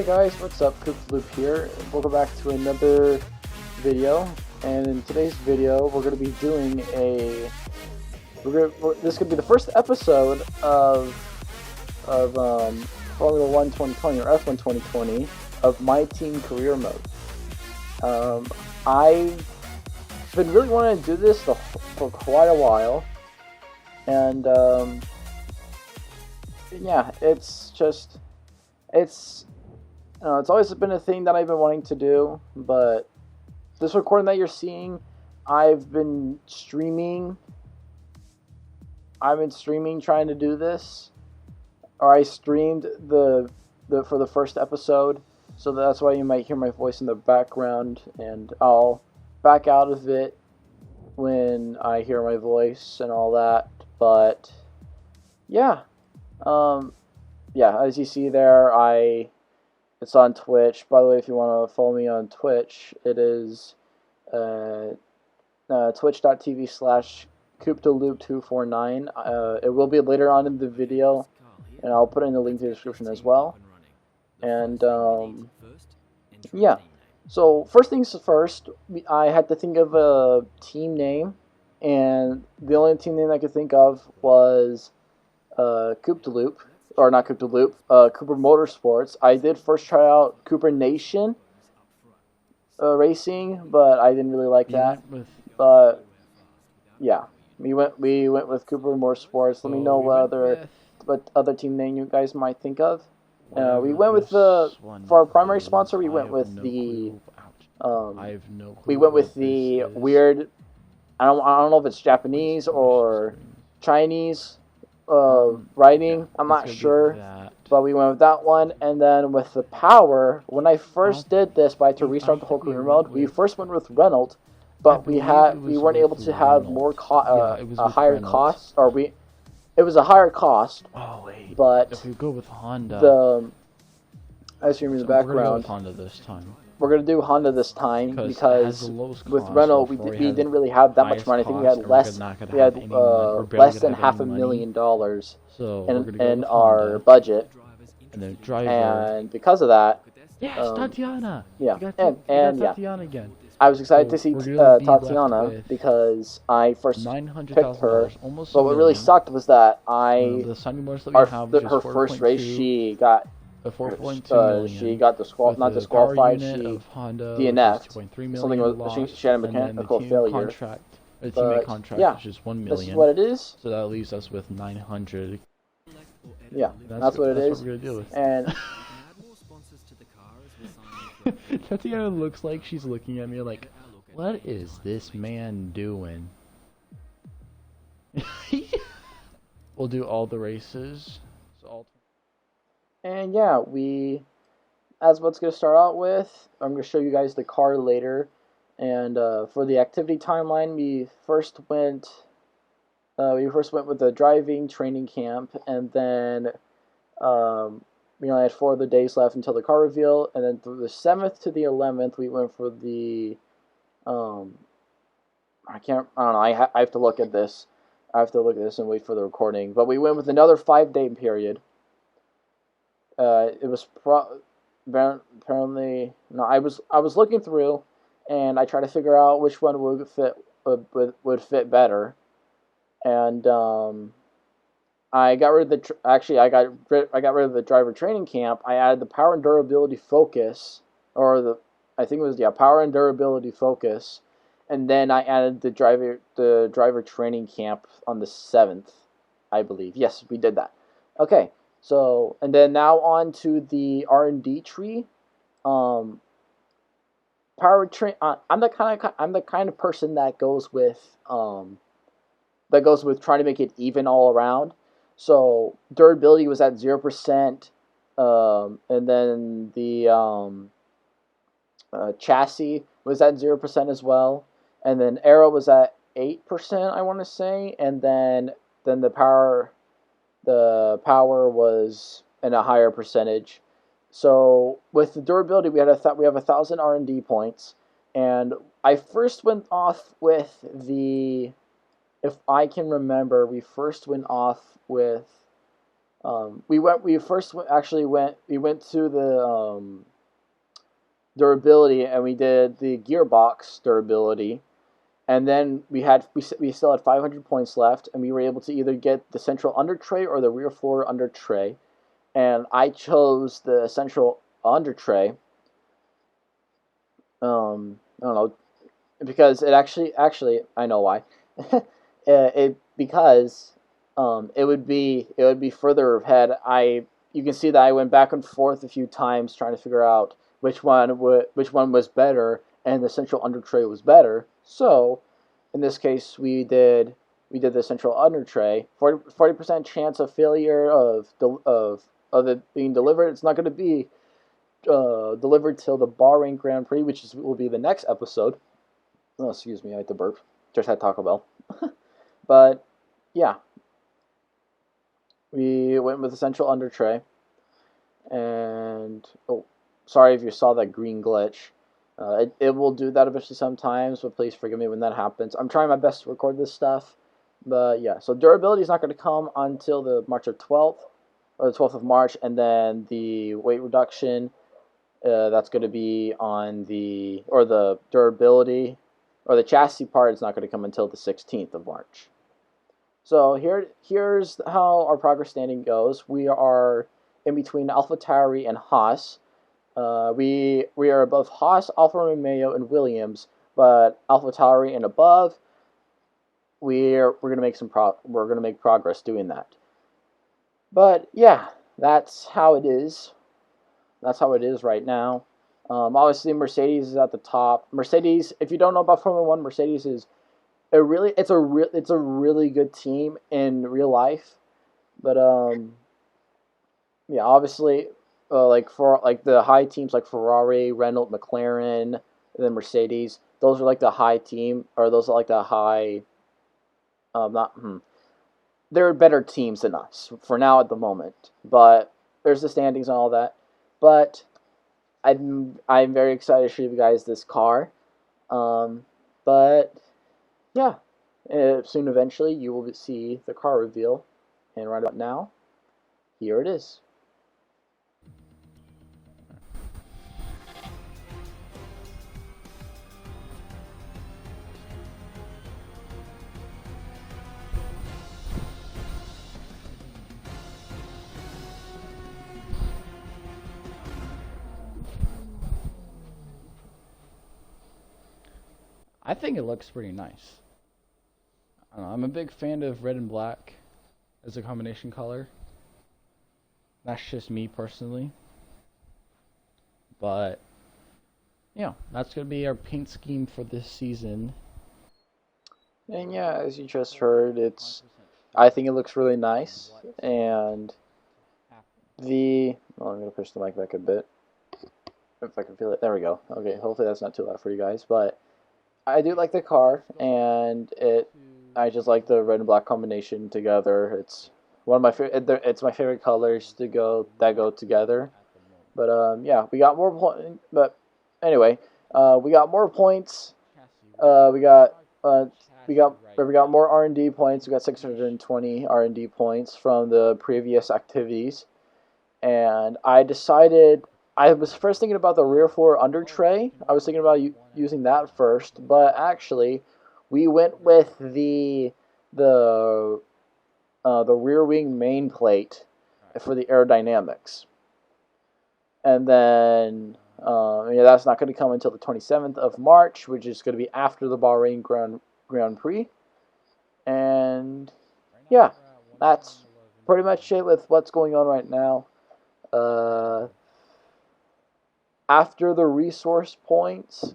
guys, what's up? Loop here. Welcome back to another video. And in today's video, we're going to be doing this could be the first episode of Formula 1 2020 or F1 2020 of My Team Career Mode. I've been really wanting to do this for quite a while, and yeah, it's always been a thing that I've been wanting to do, but this recording that you're seeing, I've been streaming trying to do this, or I streamed for the first episode, so that's why you might hear my voice in the background, and I'll back out of it when I hear my voice and all that. But yeah, as you see there, it's on Twitch. By the way, if you want to follow me on Twitch, it is twitch.tv/CoopDeLoop249. It will be later on in the video, and I'll put it in the link to the description as well. And yeah, so first things first, I had to think of a team name, and the only team name I could think of was CoopDeLoop. Or not CoopDeLoop, Cooper Motorsports. I did first try out Cooper Nation Racing, but I didn't really like that. But yeah, we went with Cooper Motorsports. Let me know what other team name you guys might think of. We went with for our primary sponsor. We went with the weird. I don't know if it's Japanese or Chinese writing. I'm not sure, but we went with that one. And then with the power, when I first did this, but I had to restart the whole career mode, we first went with Renault, but we weren't able to have more a higher cost, it was a higher cost. Oh wait, but if we go with Honda, as you hear in the background, we're gonna go with Honda this time. We're going to do Honda this time because with Renault we didn't really have that much money. I think we had less than $500,000 in our budget. And the driver. And because of that, yes, Tatiana. Yeah, and Tatiana again. I was excited to see Tatiana because I first picked her. But what really sucked was that her first race she got. She got not disqualified. She DNF'd. Something she had a mechanical failure. Teammate contract, yeah, which is $1 million. This is what it is. So that leaves us with 900. Yeah, that's what it is. What we're gonna deal with. And Tatiana looks like she's looking at me like, what is this man doing? We'll do all the races. And yeah, as what's going to start out with, I'm going to show you guys the car later. And for the activity timeline, we first went with the driving training camp, and then we only had 4 other days left until the car reveal. And then through the 7th to the 11th, we went for the I don't know. I have to look at this. I have to look at this and wait for the recording. But we went with another 5-day period. It was apparently no. I was looking through, and I tried to figure out which one would fit better, and I got rid of I got rid of the driver training camp. I added the power and durability focus, I think it was power and durability focus, and then I added the driver training camp on the 7th, I believe. Yes, we did that. Okay. So, and then now on to the R&D tree. I'm the kind of person that goes with trying to make it even all around. So durability was at 0%, and then the chassis was at 0% as well, and then aero was at 8%, I want to say, and then the power. The power was in a higher percentage. So with the durability, we have 1,000 R&D points, and I first went off with if I can remember, we first went off with We went to the durability, and we did the gearbox durability, and then we still had 500 points left, and we were able to either get the central under tray or the rear floor under tray, and I chose the central under tray. I don't know, because actually I know why. Because it would be further ahead. You can see that I went back and forth a few times trying to figure out which one was better, and the central under tray was better. So in this case, we did the central under tray. 40% chance of failure of it being delivered. It's not going to be delivered till the Bahrain Grand Prix, will be the next episode. Oh, excuse me, I had to burp. Just had Taco Bell. But yeah, we went with the central under tray, and oh, sorry if you saw that green glitch. It will do that eventually sometimes, but please forgive me when that happens. I'm trying my best to record this stuff, but yeah. So durability is not going to come until the March of 12th, or the 12th of March, and then the weight reduction. That's going to be on the durability, or the chassis part is not going to come until the 16th of March. So here's how our progress standing goes. We are in between AlphaTauri and Haas. We are above Haas, Alfa Romeo, and Williams, but AlphaTauri and above, we're gonna make progress doing that. But yeah, that's how it is. That's how it is right now. Obviously, Mercedes is at the top. Mercedes, if you don't know about Formula One, Mercedes is it's a really good team in real life. But yeah, obviously, for like the high teams like Ferrari, Renault, McLaren, and then Mercedes, those are like the high team, or those are like the high. Not. They're better teams than us for now at the moment, but there's the standings and all that. But I'm very excited to show you guys this car. But yeah, soon eventually you will see the car reveal, and right about now, here it is. I think it looks pretty nice. I don't know, I'm a big fan of red and black as a combination color. That's just me personally. But, yeah, that's going to be our paint scheme for this season. And yeah, as you just heard, I think it looks really nice. And I'm going to push the mic back a bit. If I can feel it. There we go. Okay, hopefully that's not too loud for you guys. But I do like the car, and I just like the red and black combination together. It's one of my it's my favorite colors that go together. But yeah, we got more points. But anyway, we got more points. We got more R&D points. We got 620 R&D points from the previous activities, and I was first thinking about the rear floor under tray. I was thinking about using that first, but actually, we went with the rear wing main plate for the aerodynamics, and then yeah, that's not going to come until the 27th of March, which is going to be after the Bahrain Grand Prix, and yeah, that's pretty much it with what's going on right now. After the resource points,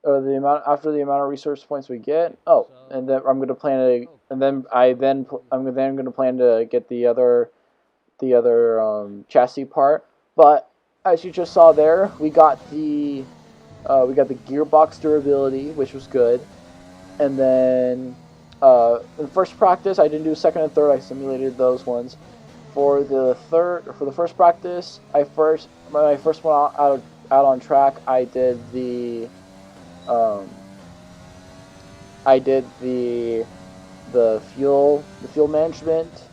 or after the amount of resource points we get. Oh, and then I'm gonna plan to, and then I'm gonna plan to get the other chassis part. But as you just saw there, we got the gearbox durability, which was good, and then in the first practice I didn't do second and third. I simulated those ones. For the first practice, when I first went out on track, I did the fuel management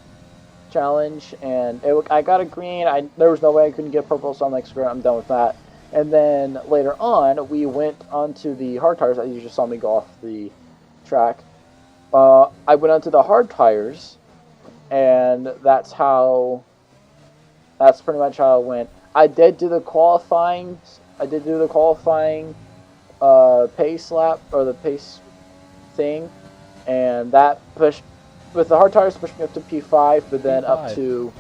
challenge, and I got a green. There was no way I couldn't get purple, so I'm like, screw it, I'm done with that. And then later on, we went onto the hard tires. You just saw me go off the track. I went onto the hard tires, and that's pretty much how it went. I did do the qualifying. Pace lap, or the pace thing, and that pushed, with the hard tires, pushed me up to P5, but then P5. up to,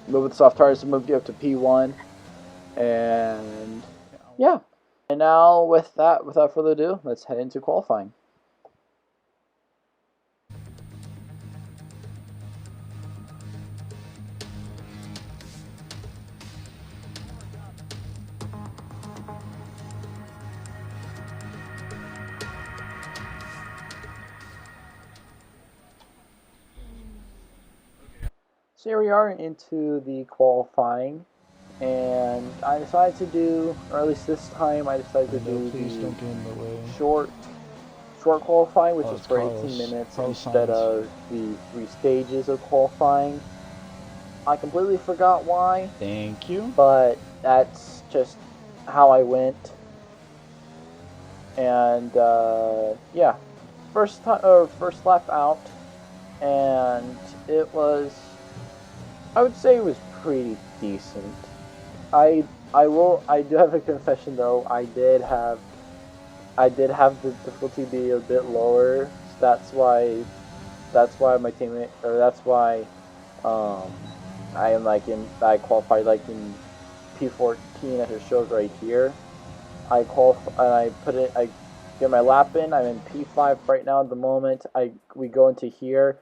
with the soft tires, moved you up to P1, and yeah. And now with that, without further ado, let's head into qualifying. So here we are into the qualifying, and I decided to do, or at least this time, I decided to do Please the don't get in the way. short qualifying, which Oh, is it's for Carlos. 18 minutes Carlos instead Sainz. of the 3 stages of qualifying. I completely forgot why, Thank you. but that's just how I went. And yeah, first lap out, and it was, I would say it was pretty decent. I do have a confession though. I did have the difficulty be a bit lower. So that's why my teammate, or that's why I am I qualified like in P14 as it shows right here. I get my lap in. I'm in P5 right now at the moment. We go into here.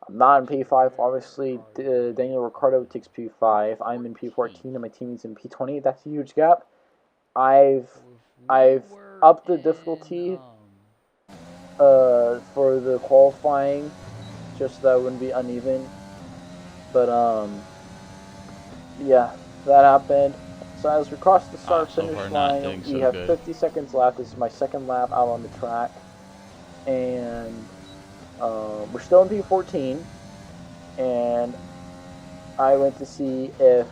I'm not in P5, obviously. Daniel Ricciardo takes P5. I'm in P14 and my teammate's in P20. That's a huge gap. I've upped the difficulty for the qualifying, just so that it wouldn't be uneven. But yeah, that happened. So as we cross the start-finish line, we have 50 seconds left. This is my second lap out on the track, and we're still in P14, and I went to see if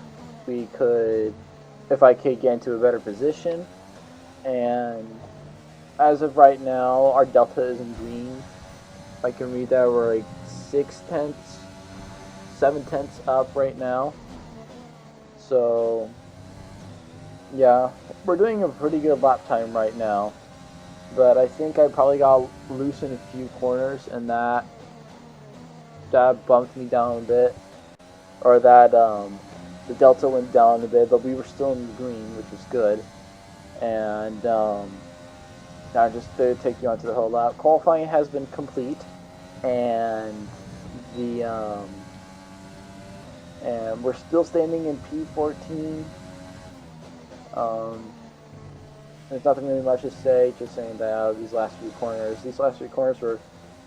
I could get into a better position, and as of right now, our delta is in green. If I can read that, we're like 7 tenths up right now. So yeah, we're doing a pretty good lap time right now. But I think I probably got loose in a few corners, and that bumped me down a bit, or that the delta went down a bit, but we were still in the green, which was good. And now just to take you onto the whole lap, qualifying has been complete, and and we're still standing in P14. There's nothing really much to say, just saying that these last three corners were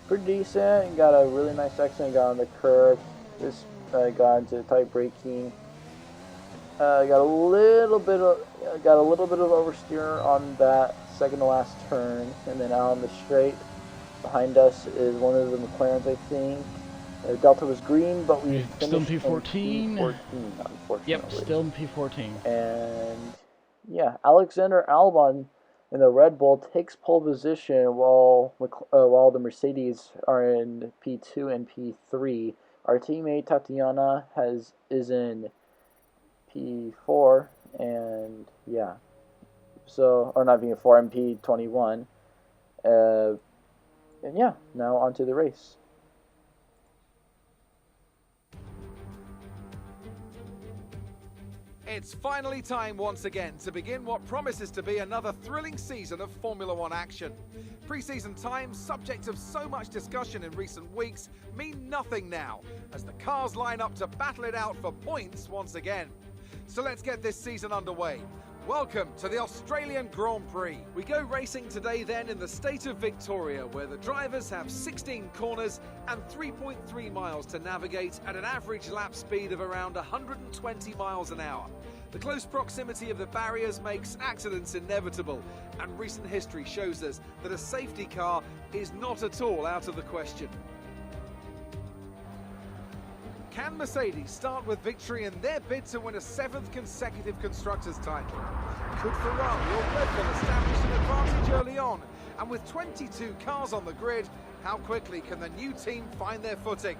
pretty decent, and got a really nice section, got on the curve, just got into tight braking, got a little bit of oversteer on that second to last turn, and then out on the straight behind us is one of the McLarens, I think. Delta was green, but we finished still in P14. Unfortunately. Yep, still in P14. And yeah, Alexander Albon in the Red Bull takes pole position while the Mercedes are in P2 and P3. Our teammate Tatiana is in P4, and yeah, so, or not P4, and P21. And yeah, now on to the race. It's finally time once again to begin what promises to be another thrilling season of Formula One action. Pre-season times, subject of so much discussion in recent weeks, mean nothing now, as the cars line up to battle it out for points once again. So let's get this season underway. Welcome to the Australian Grand Prix. We go racing today then in the state of Victoria, where the drivers have 16 corners and 3.3 miles to navigate at an average lap speed of around 120 miles an hour. The close proximity of the barriers makes accidents inevitable, and recent history shows us that a safety car is not at all out of the question. Can Mercedes start with victory in their bid to win a 7th consecutive Constructors' title? Could Ferrari or Red Bull establish an advantage early on? And with 22 cars on the grid, how quickly can the new team find their footing?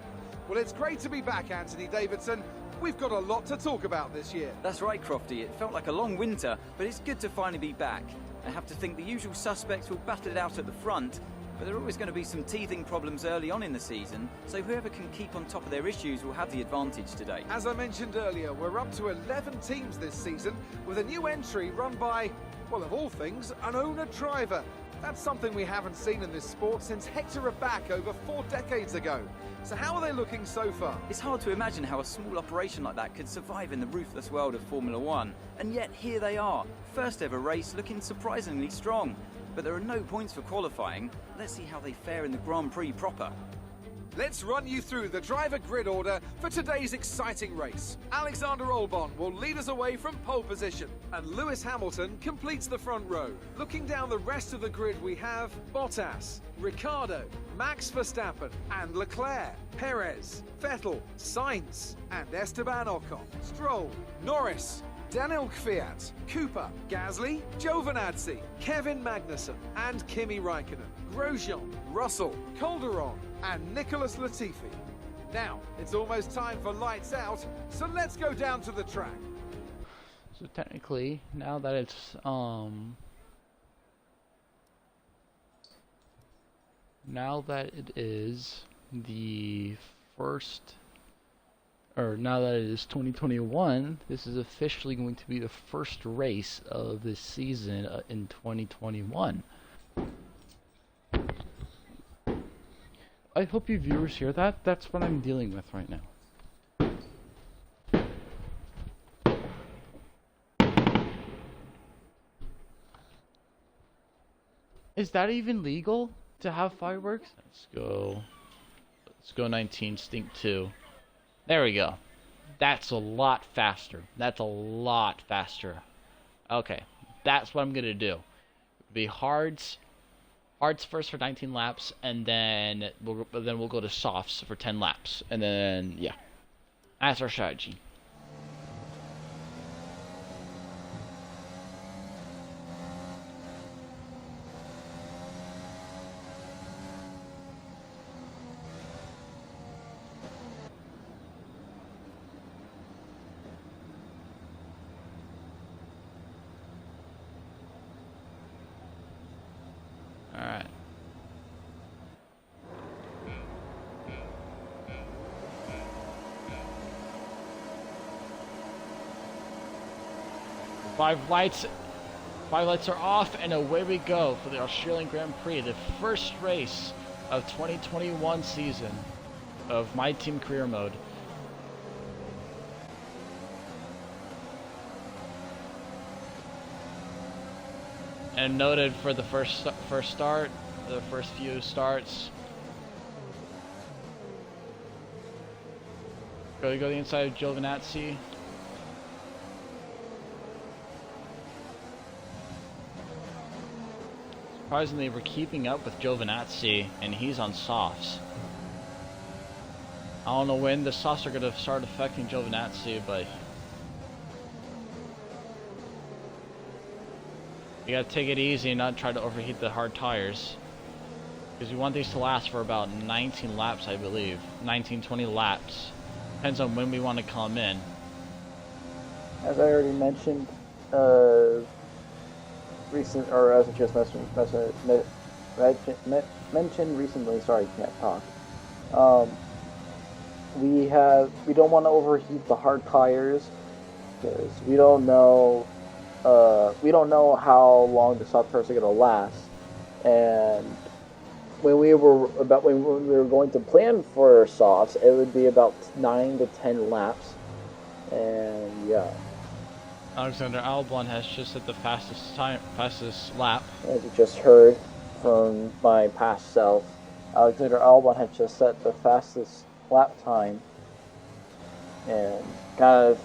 Well, it's great to be back, Anthony Davidson. We've got a lot to talk about this year. That's right, Crofty. It felt like a long winter, but it's good to finally be back. I have to think the usual suspects will battle it out at the front, but there are always going to be some teething problems early on in the season, so whoever can keep on top of their issues will have the advantage today. As I mentioned earlier, we're up to 11 teams this season, with a new entry run by, well, of all things, an owner-driver. That's something we haven't seen in this sport since Hector Raback over 4 decades ago. So how are they looking so far? It's hard to imagine how a small operation like that could survive in the ruthless world of Formula One. And yet here they are, first ever race looking surprisingly strong. But there are no points for qualifying. Let's see how they fare in the Grand Prix proper. Let's run you through the driver grid order for today's exciting race. Alexander Albon will lead us away from pole position, and Lewis Hamilton completes the front row. Looking down the rest of the grid, we have Bottas, Ricciardo, Max Verstappen and Leclerc, Perez, Vettel, Sainz and Esteban Ocon, Stroll, Norris, Daniel Kvyat, Cooper, Gasly, Giovinazzi, Kevin Magnussen and Kimi Raikkonen, Grosjean, Russell, Calderon and Nicholas Latifi. Now, it's almost time for lights out, so let's go down to the track. So technically, now that it's now that it is the first, or now that it is 2021, this is officially going to be the first race of this season in 2021. I hope you viewers hear that. That's what I'm dealing with right now. Is that even legal to have fireworks? Let's go 19 Stink 2. There we go. That's a lot faster. That's a lot faster. Okay, that's what I'm gonna do. Be hards first for 19 laps, and then we'll go to softs for 10 laps, and then yeah, that's our strategy. Alright. Five lights are off, and away we go for the Australian Grand Prix, the first race of 2021 season of My Team Career Mode. And noted for the first start, the first few starts. Go the inside of Giovinazzi. Surprisingly, we're keeping up with Giovinazzi, and he's on softs. I don't know when the softs are going to start affecting Giovinazzi, but you gotta take it easy and not try to overheat the hard tires, because we want these to last for about 19 laps, I believe. 19-20 laps. Depends on when we want to come in. As I already mentioned, as I just mentioned recently, sorry, can't talk. We don't want to overheat the hard tires, because we don't know how long the soft tires are going to last. And when we were going to plan for softs, it would be about 9 to 10 laps. And yeah. Alexander Albon has just hit the fastest lap. As you just heard from my past self, Alexander Albon had just set the fastest lap time, and kind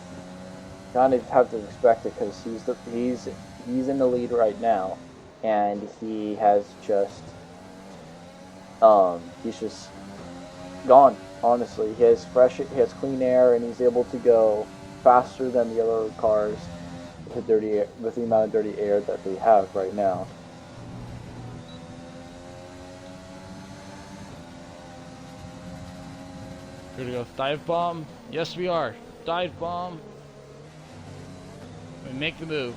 of have to expect it, because he's in the lead right now, and he has just he's just gone. Honestly, he has clean air, and he's able to go faster than the other cars with the amount of dirty air that they have right now. Here we go. Dive bomb. Yes, we are. Dive bomb. We make the move.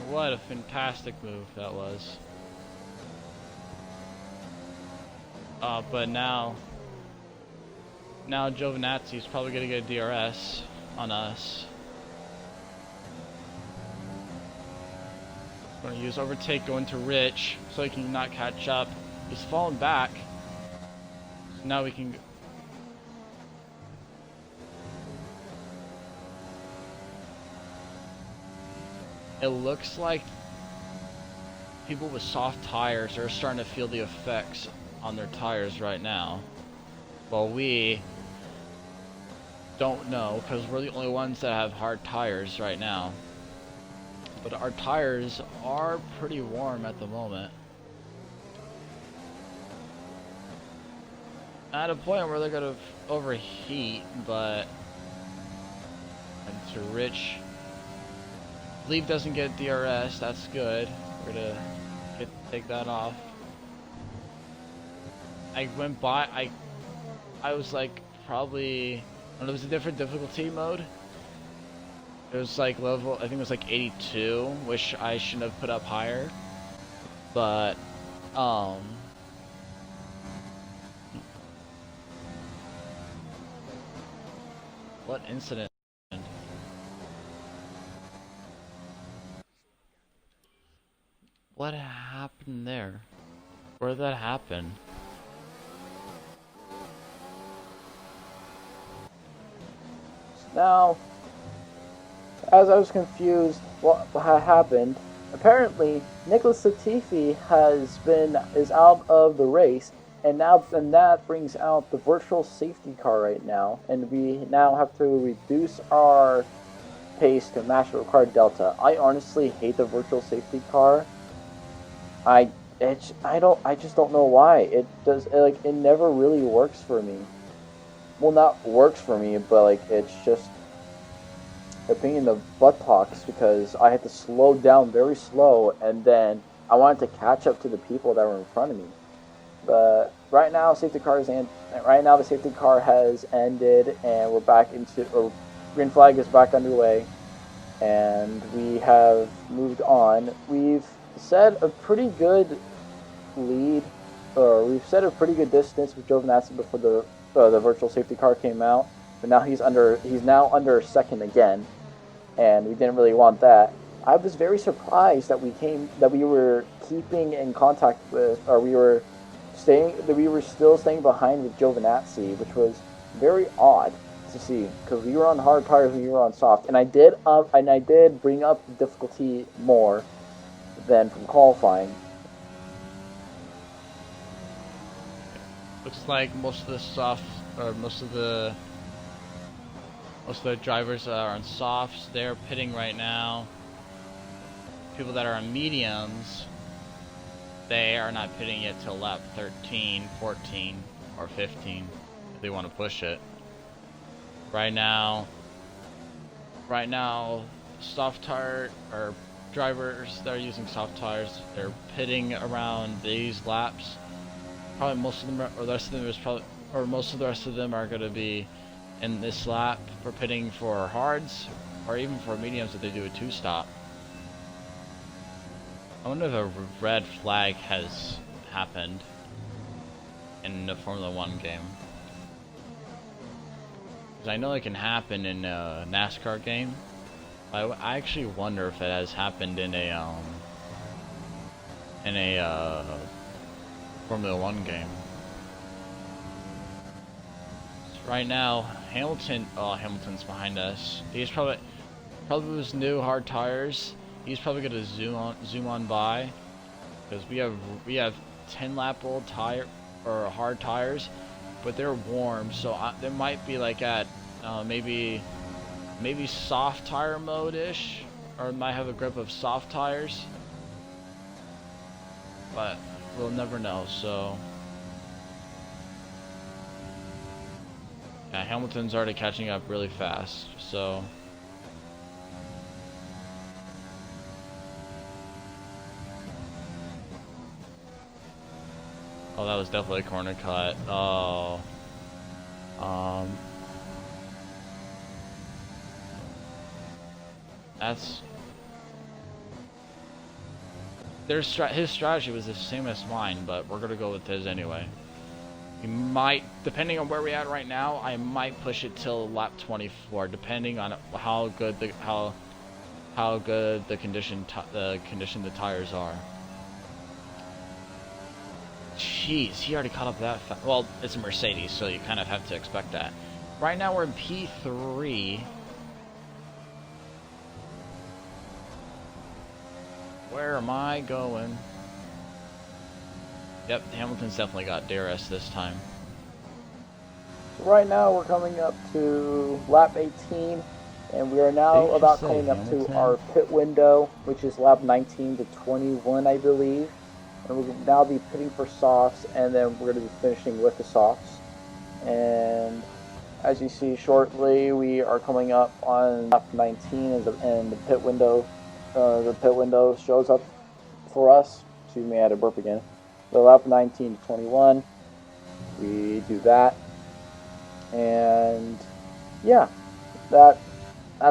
What a fantastic move that was. But now Giovinazzi's probably gonna get a DRS on us. Gonna use overtake going to Rich so he can not catch up. He's falling back. So now we can. It looks like people with soft tires are starting to feel the effects on their tires right now. Well, we don't know because we're the only ones that have hard tires right now. But our tires are pretty warm at the moment. At a point where they're gonna overheat, but and to Rich. Leave doesn't get DRS, that's good. We're gonna take that off. I went by, I was like probably, I don't know, it was a different difficulty mode. It was like level, I think it was like 82, which I shouldn't have put up higher. But, what incident? What happened there? Where did that happen? Now, as I was confused what had happened, apparently Nicholas Latifi is out of the race, and that brings out the virtual safety car right now, and we now have to reduce our pace to match the required delta. I honestly hate the virtual safety car. I just don't know why. It never really works for me. Well, not works for me, but like it's just a pain in the buttocks because I had to slow down very slow, and then I wanted to catch up to the people that were in front of me. But right now, the safety car has ended, and we're back into green flag is back underway, and we have moved on. We've set a pretty good lead, or we've set a pretty good distance with Giovinazzi before the virtual safety car came out, but now he's now under second again, and we didn't really want that. I was very surprised that we were keeping in contact with, or we were still staying behind with Giovinazzi, which was very odd to see because we were on hard tires and we were on soft, and I did bring up the difficulty more than from qualifying. Looks like most of the drivers are on softs. They're pitting right now. People that are on mediums, they are not pitting yet till lap 13, 14, or 15 if they want to push it. Right now, soft tire or drivers that are using soft tires, they're pitting around these laps. Probably most of them most of the rest of them are going to be in this lap for pitting for hards, or even for mediums if they do a two-stop. I wonder if a red flag has happened in the Formula 1 game. Because I know it can happen in a NASCAR game. I actually wonder if it has happened in a Formula 1 game. So right now, Hamilton's behind us. He's probably with his new hard tires. He's probably gonna zoom on by, because we have 10-lap-old hard tires, but they're warm, so there might be like at maybe soft tire mode-ish, or it might have a grip of soft tires, but we'll never know. So Yeah, Hamilton's already catching up really fast, so... Oh, that was definitely a corner cut. Oh. That's... his strategy was the same as mine, but we're gonna go with his anyway. He might, depending on where we're at right now, I might push it till lap 24, depending on how good the condition the tires are. Jeez, he already caught up that fast. Well, it's a Mercedes, so you kind of have to expect that. Right now we're in P3. Where am I going? Yep, Hamilton's definitely got DRS this time. Right now we're coming up to lap 18, and we are now about coming up to our pit window, which is lap 19 to 21, I believe. And we'll now be pitting for softs, and then we're going to be finishing with the softs. And as you see shortly, we are coming up on lap 19, and the pit window. The pit window shows up for us. Excuse me, I had to burp again. So lap 19 to 21, we do that, and yeah, that's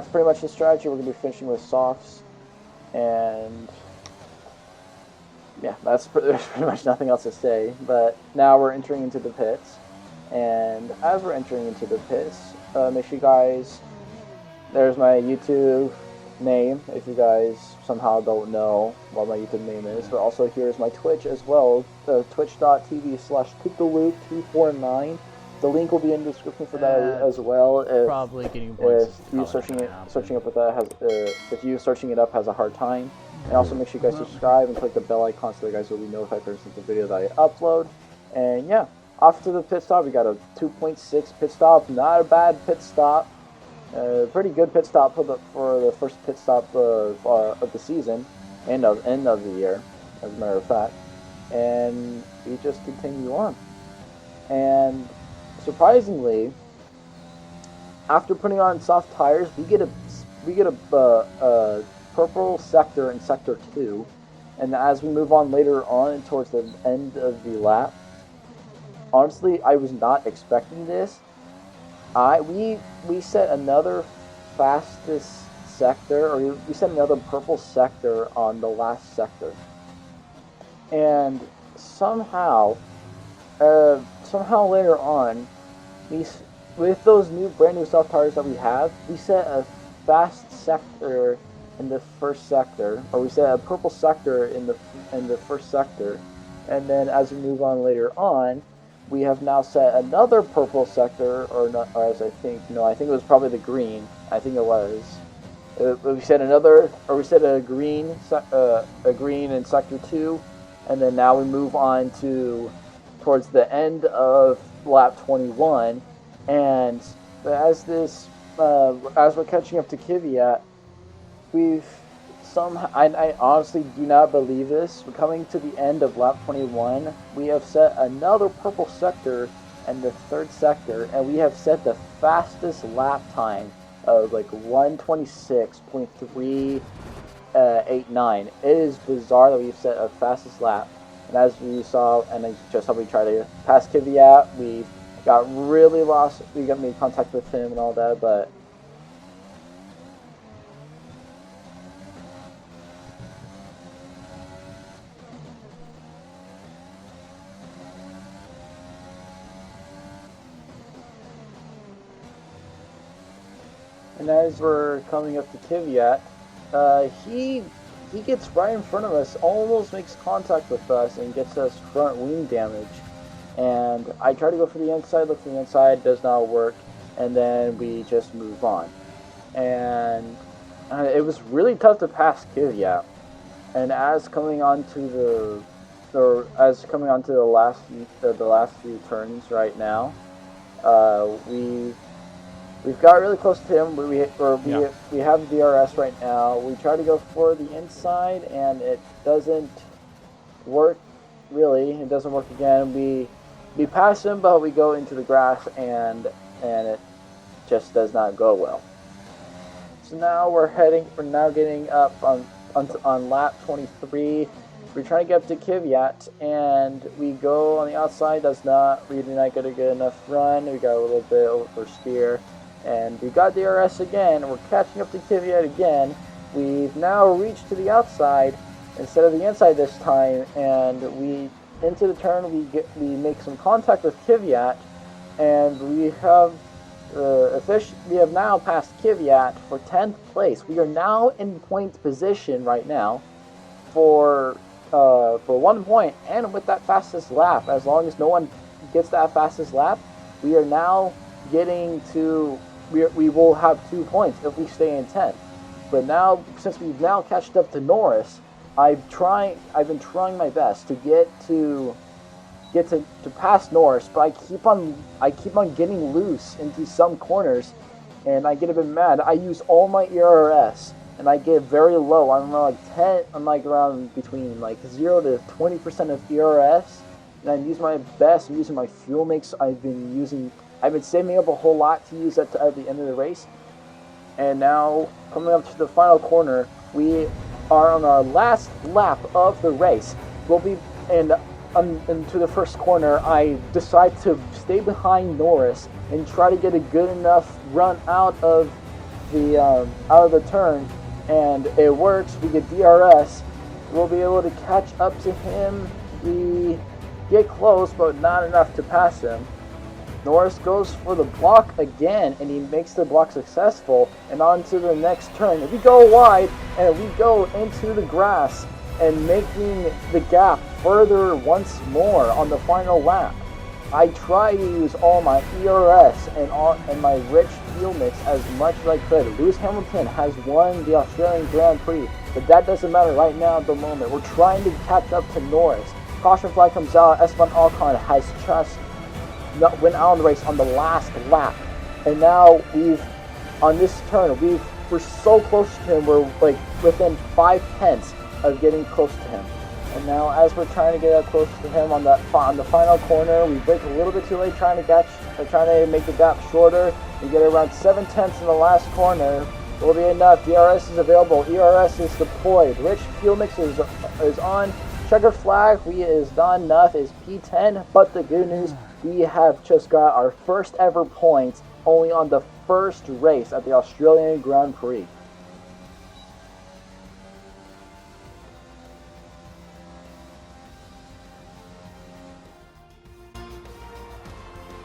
pretty much the strategy. We're going to be finishing with softs, and yeah, there's pretty much nothing else to say. But now we're entering into the pits, and as we're entering into the pits, make sure you guys, there's my YouTube name if you guys somehow don't know what my YouTube name is, but also here's my Twitch as well, twitch.tv/KoopTheLoop249. The link will be in the description for that as well. If, probably getting points. If you searching it up has a hard time. And also make sure you guys subscribe and click the bell icon so you guys will be notified for the video that I upload. And yeah, off to the pit stop. We got a 2.6 pit stop. Not a bad pit stop. Pretty good pit stop for the first pit stop of the season, end of the year, as a matter of fact. And we just continue on. And surprisingly, after putting on soft tires, we get a purple sector in sector 2, and as we move on later on towards the end of the lap, honestly, I was not expecting this. We set another fastest sector, or we set another purple sector on the last sector, and somehow later on, with those brand new soft tires that we have, we set a fast sector in the first sector, or we set a purple sector in the first sector, and then as we move on later on, we have now set another purple sector, I think it was probably the green. I think it was. We set a green in sector 2, and then now we move on towards the end of lap 21, and as we're catching up to Kvyat, I honestly do not believe this. We're coming to the end of lap 21. We have set another purple sector in the third sector, and we have set the fastest lap time of like 126.389. It is bizarre that we've set a fastest lap. And as you saw, and I just how we try to pass Kvyat, we got really lost. We got made contact with him and all that, but and as we're coming up to Kvyat, he gets right in front of us, almost makes contact with us, and gets us front wing damage. And I try to go for the inside, look for the inside, does not work, and then we just move on. And it was really tough to pass Kvyat. And as coming on to the last few turns right now, we've got really close to him. We have DRS right now. We try to go for the inside, and it doesn't work. Really, it doesn't work again. We pass him, but we go into the grass, and and it just does not go well. So now we're now getting up on lap 23. We're trying to get up to Kvyat, and we go on the outside. Does not really not get a good enough run. We got a little bit over steer, and we got DRS again. We're catching up to Kvyat again. We've now reached to the outside instead of the inside this time, and we into the turn. We make some contact with Kvyat, and we have now passed Kvyat for 10th place. We are now in point position right now for 1 point, and with that fastest lap. As long as no one gets that fastest lap, we are now getting to we will have 2 points if we stay in 10th. But now, since we've now catched up to Norris, I've been trying my best to get to pass Norris, but I keep on getting loose into some corners, and I get a bit mad. I use all my ERS, and I get very low. I'm like around between like 0 to 20% of ERS, and I'm using my best. I'm using my fuel mix. I've been saving up a whole lot to use at the end of the race. And now, coming up to the final corner, we are on our last lap of the race. Into the first corner, I decide to stay behind Norris and try to get a good enough run out of the turn, and it works. We get DRS. We'll be able to catch up to him. We get close, but not enough to pass him. Norris goes for the block again, and he makes the block successful, and on to the next turn. We go wide, and we go into the grass, and making the gap further once more on the final lap. I try to use all my ERS and my rich fuel mix as much as I could. Lewis Hamilton has won the Australian Grand Prix, but that doesn't matter right now at the moment. We're trying to catch up to Norris. Caution flag comes out. Esteban Ocon has just went out on the race on the last lap, and now on this turn we're so close to him. We're like within 5/10 of getting close to him. And now, as we're trying to get up close to him on the final corner, we brake a little bit too late, trying to make the gap shorter. We get around 7/10 in the last corner. Will be enough. DRS is available. ERS is deployed. Rich fuel mix is on. Checker flag is not enough. Is P10. But the good news, we have just got our first ever points only on the first race at the Australian Grand Prix.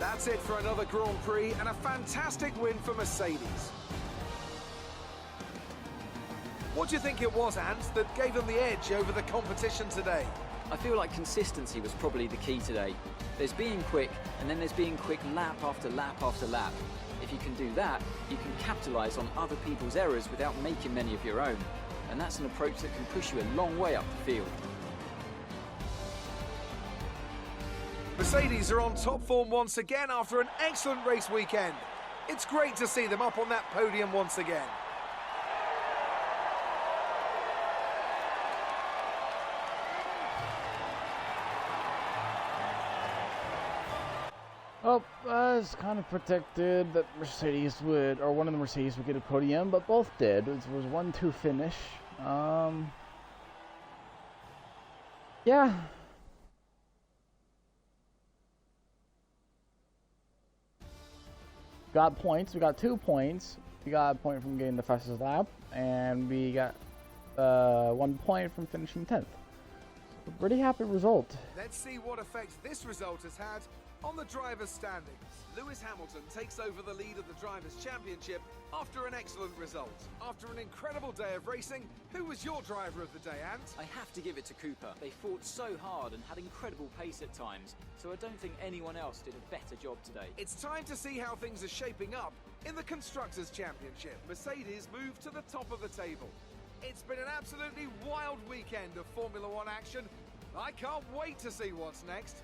That's it for another Grand Prix and a fantastic win for Mercedes. What do you think it was, Ant, that gave them the edge over the competition today? I feel like consistency was probably the key today. There's being quick, and then there's being quick lap after lap after lap. If you can do that, you can capitalise on other people's errors without making many of your own. And that's an approach that can push you a long way up the field. Mercedes are on top form once again after an excellent race weekend. It's great to see them up on that podium once again. Well, it's kind of predicted that Mercedes would, or one of the Mercedes would get a podium, but both did. It was 1-2 finish. Yeah. Got points. We got 2 points. We got a point from getting the fastest lap, and we got 1 point from finishing 10th. So pretty happy result. Let's see what effect this result has had on the drivers' standings. Lewis Hamilton takes over the lead of the Drivers' Championship after an excellent result. After an incredible day of racing, who was your driver of the day, Ant? I have to give it to Cooper. They fought so hard and had incredible pace at times, so I don't think anyone else did a better job today. It's time to see how things are shaping up in the Constructors' Championship. Mercedes moved to the top of the table. It's been an absolutely wild weekend of Formula One action. I can't wait to see what's next.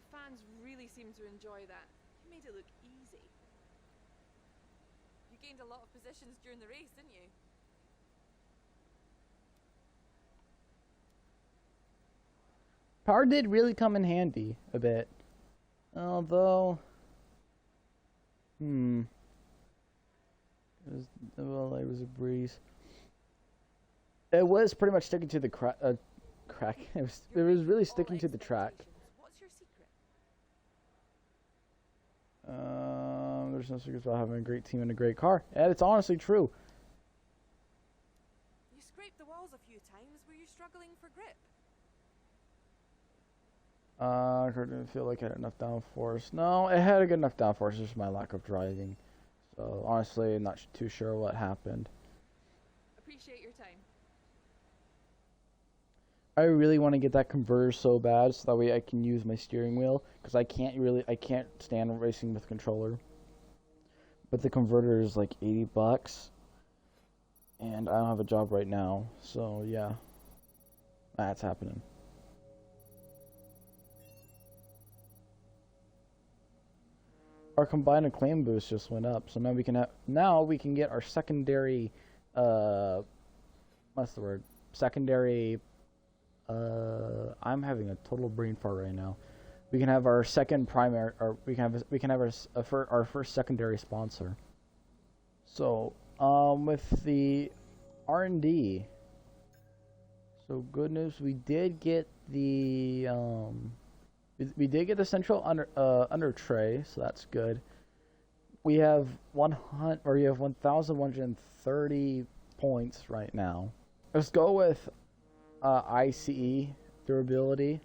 Fans really seem to enjoy that. You made it look easy. You gained a lot of positions during the race, didn't you? Power did really come in handy a bit. Although, well, it was a breeze. It was pretty much sticking to the crack. It was really sticking to the track. What's your secret? There's no secrets about having a great team and a great car. And it's honestly true. You scraped the walls a few times. Were you struggling for grip? I didn't feel like it had enough downforce. No, it had a good enough downforce. It's just my lack of driving. So honestly, I'm not too sure what happened. Appreciate your time. I really want to get that converter so bad, so that way I can use my steering wheel, because I can't stand racing with controller. But the converter is like $80, and I don't have a job right now, so yeah, that's happening. Our combined acclaim boost just went up, so now we can get our secondary, what's the word? Secondary. I'm having a total brain fart right now. We can have our second primary, or we can have our first secondary sponsor. So, with the R&D, so good news, we did get the we did get the central under tray, so that's good. We have 1,130 points right now. Let's go with ICE durability,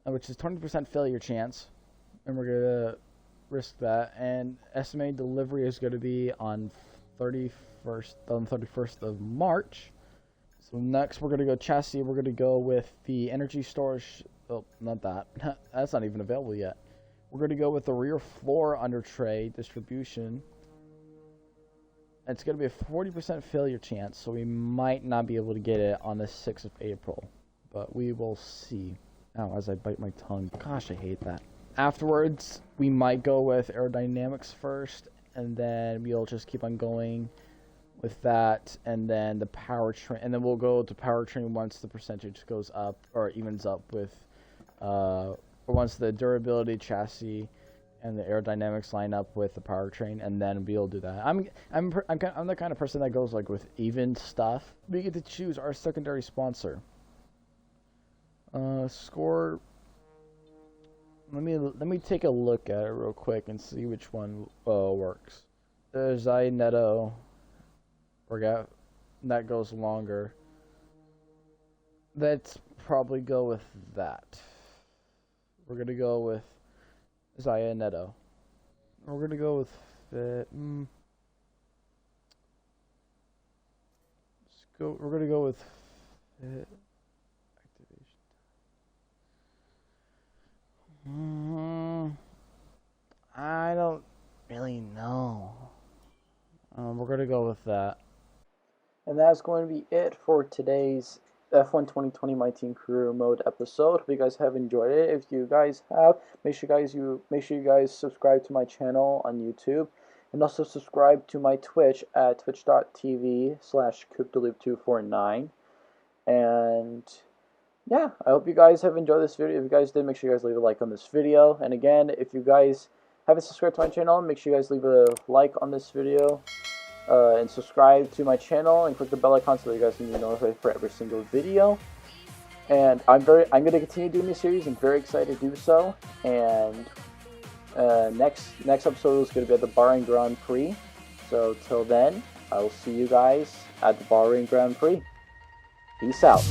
which is 20% failure chance, and we're gonna risk that. And estimated delivery is going to be on 31st of March. So next we're gonna go chassis. We're gonna go with the energy storage. Oh, not that. That's not even available yet. We're gonna go with the rear floor under tray distribution. It's going to be a 40% failure chance, so we might not be able to get it on the 6th of April. But we will see. Ow, as I bite my tongue. Gosh, I hate that. Afterwards, we might go with aerodynamics first, and then we'll just keep on going with that, and then the powertrain, and then we'll go to powertrain once the percentage goes up, or evens up with, or once the durability, chassis, and the aerodynamics line up with the powertrain, and then we'll do that. I'm the kind of person that goes like with even stuff. We get to choose our secondary sponsor. Score. Let me take a look at it real quick and see which one works. There's Netto. That goes longer. Let's probably go with that. We're gonna go with Zaya Netto. We're gonna go with Fit. We're gonna go with Fit activation. I don't really know. We're gonna go with that. And that's going to be it for today's F1 2020 My Team Career Mode episode. Hope you guys have enjoyed it. If you guys have, make sure you guys subscribe to my channel on YouTube, and also subscribe to my Twitch at twitch.tv/CryptoLoop249. And yeah, I hope you guys have enjoyed this video. If you guys did, make sure you guys leave a like on this video. And again, if you guys haven't subscribed to my channel, make sure you guys leave a like on this video. And subscribe to my channel and click the bell icon so that you guys can be notified for every single video. And I'm going to continue doing this series. I'm very excited to do so. And next episode is going to be at the Bahrain Grand Prix. So till then, I will see you guys at the Bahrain Grand Prix. Peace out.